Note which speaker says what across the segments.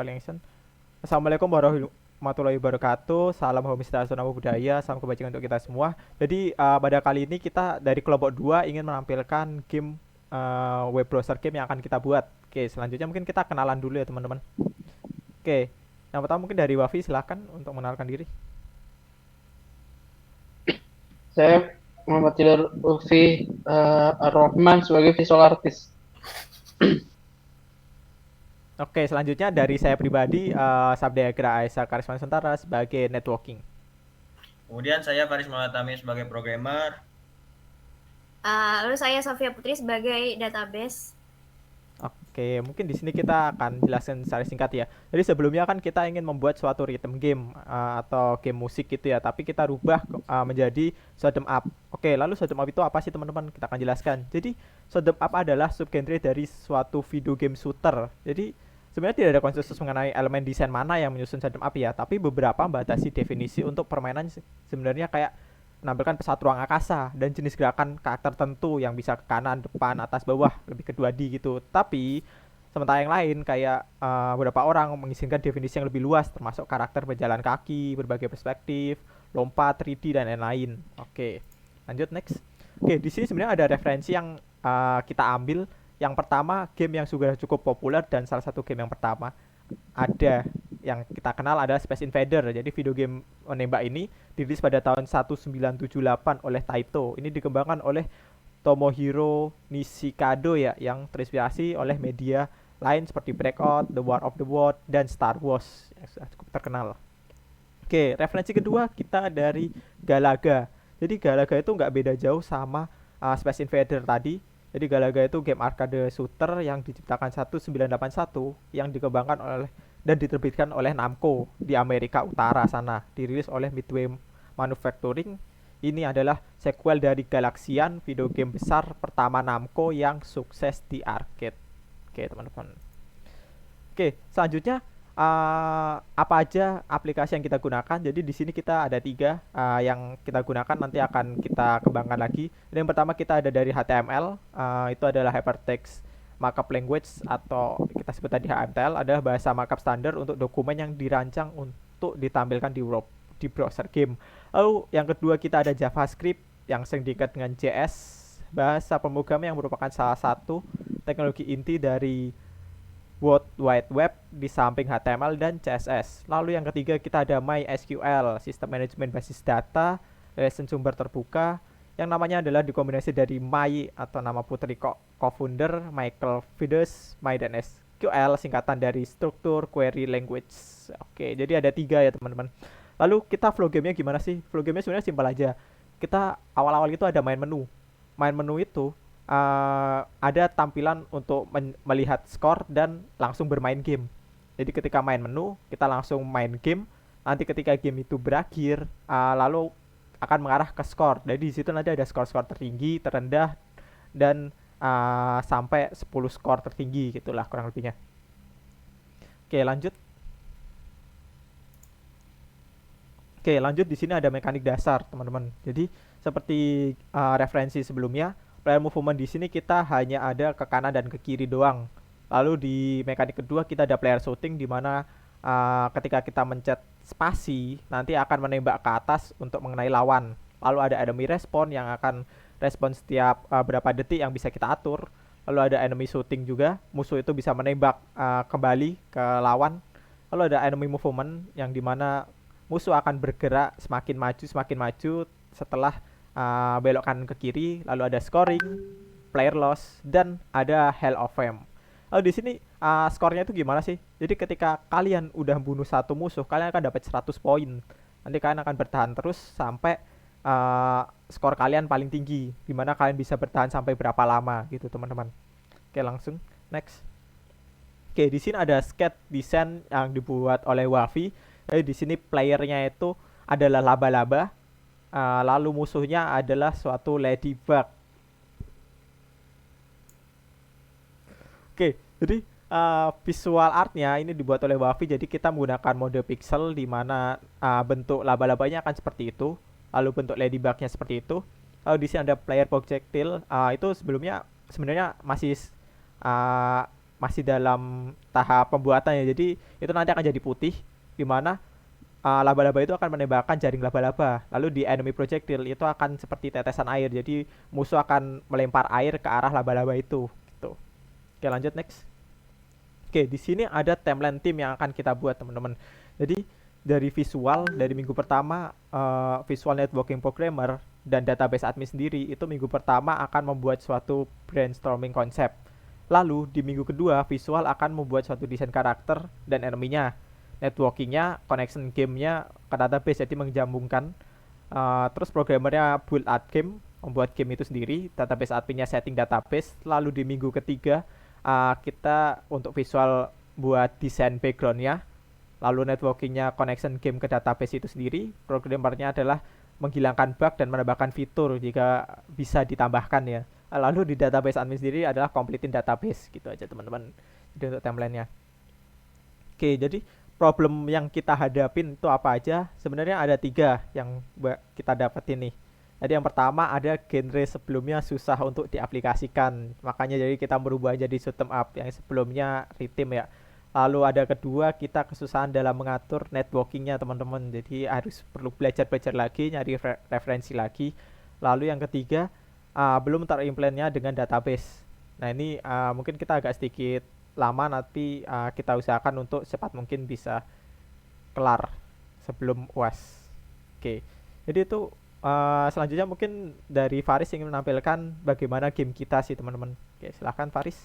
Speaker 1: Recalling action. Assalamualaikum warahmatullahi wabarakatuh. Salam Homistas Namo Budaya. Salam kebajikan untuk kita semua. Jadi pada kali ini kita dari kelompok 2 ingin menampilkan game web browser game yang akan kita buat. Oke, selanjutnya mungkin kita kenalan dulu ya teman-teman. Oke, yang pertama mungkin dari Wafi, silahkan untuk mengenalkan diri.
Speaker 2: Saya Muhammad Tidar Lutfi Ar-Rahman sebagai visual artist.
Speaker 1: Oke, selanjutnya dari saya pribadi, Sabda Aisa Karisma Nusantara sebagai networking.
Speaker 3: Kemudian saya Faris Malatami sebagai programmer.
Speaker 4: Lalu saya Sofia Putri sebagai database.
Speaker 1: Oke, mungkin di sini kita akan jelaskan secara singkat ya. Jadi sebelumnya kan kita ingin membuat suatu rhythm game atau game musik gitu ya, tapi kita rubah menjadi shoot'em up. Oke, lalu shoot'em up itu apa sih teman-teman? Kita akan jelaskan. Jadi shoot'em up adalah subgenre dari suatu video game shooter. Jadi sebenarnya tidak ada konsensus mengenai elemen desain mana yang menyusun shoot'em up ya, tapi beberapa membatasi definisi untuk permainan sebenarnya kayak menampilkan pesawat ruang angkasa dan jenis gerakan karakter tertentu yang bisa ke kanan, depan, atas, bawah, lebih ke 2D gitu. Tapi sementara yang lain kayak beberapa orang mengizinkan definisi yang lebih luas termasuk karakter berjalan kaki, berbagai perspektif, lompat, 3D dan lain-lain. Oke, lanjut next. Oke, di sini sebenarnya ada referensi yang kita ambil. Yang pertama, game yang sudah cukup populer dan salah satu game yang pertama ada yang kita kenal adalah Space Invader. Jadi video game menembak ini dirilis pada tahun 1978 oleh Taito. Ini dikembangkan oleh Tomohiro Nishikado ya, yang terinspirasi oleh media lain seperti Breakout, The War of the World, dan Star Wars yang sudah cukup terkenal. Oke, referensi kedua kita dari Galaga. Jadi Galaga itu nggak beda jauh sama Space Invader tadi. Jadi Galaga itu game arcade shooter yang diciptakan 1981 yang dikembangkan oleh dan diterbitkan oleh Namco di Amerika Utara sana, dirilis oleh Midway Manufacturing. Ini adalah sequel dari Galaxian, video game besar pertama Namco yang sukses di arcade. Oke, teman-teman. Oke, selanjutnya apa aja aplikasi yang kita gunakan. Jadi di sini kita ada 3 yang kita gunakan, nanti akan kita kembangkan lagi. Yang pertama kita ada dari HTML, itu adalah Hypertext Markup Language atau kita sebut tadi HMTL, adalah bahasa markup standar untuk dokumen yang dirancang untuk ditampilkan di browser game. Lalu yang kedua kita ada JavaScript yang sering diikat dengan JS, bahasa pemrograman yang merupakan salah satu teknologi inti dari World Wide Web di samping HTML dan CSS. Lalu yang ketiga kita ada MySQL, sistem manajemen basis data, relation sumber terbuka, yang namanya adalah dikombinasi dari My atau nama putri co-founder Michael Fides, My dan SQL singkatan dari struktur query language. Oke, jadi ada 3 ya teman-teman. Lalu kita flow gamenya gimana sih? Flow gamenya sebenarnya simpel aja. Kita awal-awal itu ada main menu. Main menu itu ada tampilan untuk melihat skor dan langsung bermain game. Jadi ketika main menu, kita langsung main game. Nanti ketika game itu berakhir, lalu akan mengarah ke skor. Jadi di situ nanti ada skor-skor tertinggi, terendah, dan sampai 10 skor tertinggi gitulah kurang lebihnya. Oke, lanjut. Oke, lanjut di sini ada mekanik dasar, teman-teman. Jadi seperti referensi sebelumnya, player movement di sini kita hanya ada ke kanan dan ke kiri doang. Lalu di mekanik kedua kita ada player shooting di mana ketika kita mencet spasi nanti akan menembak ke atas untuk mengenai lawan. Lalu ada enemy respawn yang akan respon setiap berapa detik yang bisa kita atur. Lalu ada enemy shooting juga, musuh itu bisa menembak kembali ke lawan. Lalu ada enemy movement yang dimana musuh akan bergerak semakin maju setelah belok kanan ke kiri. Lalu ada scoring, player loss, dan ada Hall of Fame. Lalu di sini skornya itu gimana sih? Jadi ketika kalian udah bunuh satu musuh, kalian akan dapat 100 poin. Nanti kalian akan bertahan terus sampai skor kalian paling tinggi, dimana kalian bisa bertahan sampai berapa lama gitu teman-teman. Oke, langsung next. Oke, di sini ada skate desain yang dibuat oleh Wafi. Jadi di sini playernya itu adalah laba-laba, lalu musuhnya adalah suatu ladybug. Oke, jadi visual artnya ini dibuat oleh Wafi. Jadi kita menggunakan mode pixel di mana bentuk laba-labanya akan seperti itu, lalu bentuk ladybugnya seperti itu. Lalu di sini ada player projectile. Itu sebenarnya masih masih dalam tahap pembuatan ya. Jadi itu nanti akan jadi putih, di mana laba-laba itu akan menembakkan jaring laba-laba. Lalu di enemy projectile itu akan seperti tetesan air. Jadi musuh akan melempar air ke arah laba-laba itu. Gitu. Oke, lanjut next. Oke, di sini ada timeline tim yang akan kita buat teman-teman. Jadi dari visual dari minggu pertama, visual networking programmer dan database admin sendiri itu minggu pertama akan membuat suatu brainstorming konsep. Lalu di minggu kedua visual akan membuat suatu desain karakter dan enemy-nya, networkingnya, connection game-nya ke database, jadi menjambungkan. Terus programmernya build art game, membuat game itu sendiri, database adminnya setting database. Lalu di minggu ketiga kita untuk visual buat desain backgroundnya, lalu networkingnya connection game ke database itu sendiri. Programmernya adalah menghilangkan bug dan menambahkan fitur jika bisa ditambahkan ya. Lalu di database admin sendiri adalah completing database, gitu aja teman-teman. Jadi untuk timelinenya. Oke, jadi problem yang kita hadapin itu apa aja? Sebenarnya ada 3 yang kita dapetin nih. Jadi yang pertama ada genre sebelumnya susah untuk diaplikasikan, makanya jadi kita merubah jadi shoot'em up yang sebelumnya rhythm ya. Lalu ada kedua, kita kesusahan dalam mengatur networkingnya teman-teman, jadi harus perlu belajar lagi, nyari referensi lagi. Lalu yang ketiga, belum terimplementnya dengan database. Nah ini mungkin kita agak sedikit lama, nanti kita usahakan untuk cepat mungkin bisa kelar sebelum UAS. Oke, jadi itu selanjutnya mungkin dari Faris ingin menampilkan bagaimana game kita sih teman-teman. Oke, silahkan Faris.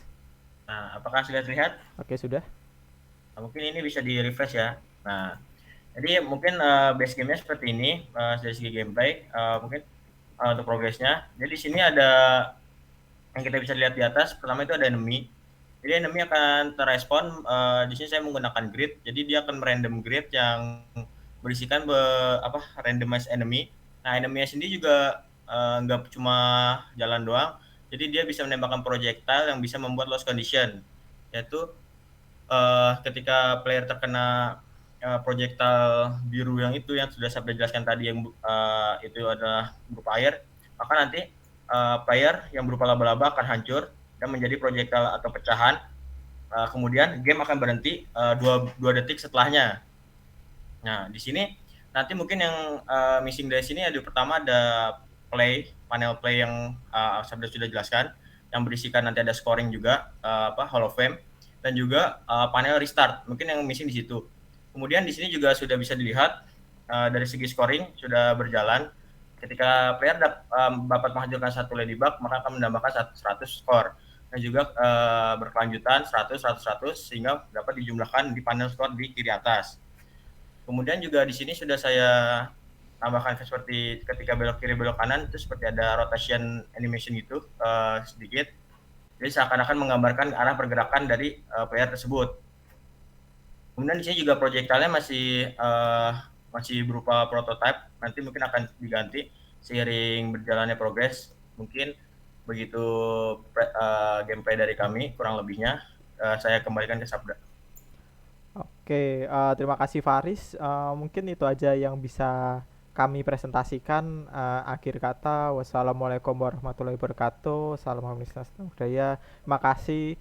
Speaker 3: Nah, apakah sudah terlihat?
Speaker 1: Oke, sudah.
Speaker 3: Nah, mungkin ini bisa di refresh ya. Nah, jadi mungkin base gamenya seperti ini dari segi gameplay. Mungkin untuk progresnya. Jadi di sini ada yang kita bisa lihat di atas. Pertama itu ada enemy. Jadi enemy akan terrespon. Di sini saya menggunakan grid. Jadi dia akan merandom grid yang berisikan randomized enemy. Nah, enemy-nya sendiri juga nggak cuma jalan doang. Jadi dia bisa menembakkan projectile yang bisa membuat lost condition. Yaitu ketika player terkena projectile biru yang sudah saya jelaskan tadi, yang itu adalah berupa air, maka nanti player yang berupa laba-laba akan hancur dan menjadi projectile atau pecahan. Kemudian game akan berhenti 2 detik setelahnya. Nah, di sini nanti mungkin yang missing dari sini ada pertama ada panel play yang saya sudah jelaskan, yang berisikan nanti ada scoring juga, Hall of Fame, dan juga panel restart. Mungkin yang missing di situ. Kemudian di sini juga sudah bisa dilihat dari segi scoring sudah berjalan. Ketika player dapat menghasilkan 1 ladybug, maka akan menambahkan 100 skor. Dan juga berkelanjutan 100 sehingga dapat dijumlahkan di panel skor di kiri atas. Kemudian juga di sini sudah saya tambahkan seperti ketika belok kiri belok kanan itu seperti ada rotation animation gitu sedikit. Jadi seakan-akan menggambarkan arah pergerakan dari player tersebut. Kemudian di sini juga projectile-nya masih berupa prototype. Nanti mungkin akan diganti seiring berjalannya progres. Mungkin begitu gameplay dari kami kurang lebihnya. Saya kembalikan ke Sabda.
Speaker 1: Oke, terima kasih Faris. Mungkin itu aja yang bisa kami presentasikan. Akhir kata, wassalamualaikum warahmatullahi wabarakatuh. Assalamualaikum budaya. Terima kasih.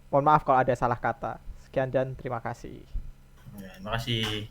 Speaker 1: Mohon maaf kalau ada salah kata. Sekian dan terima kasih.
Speaker 3: Ya, terima kasih.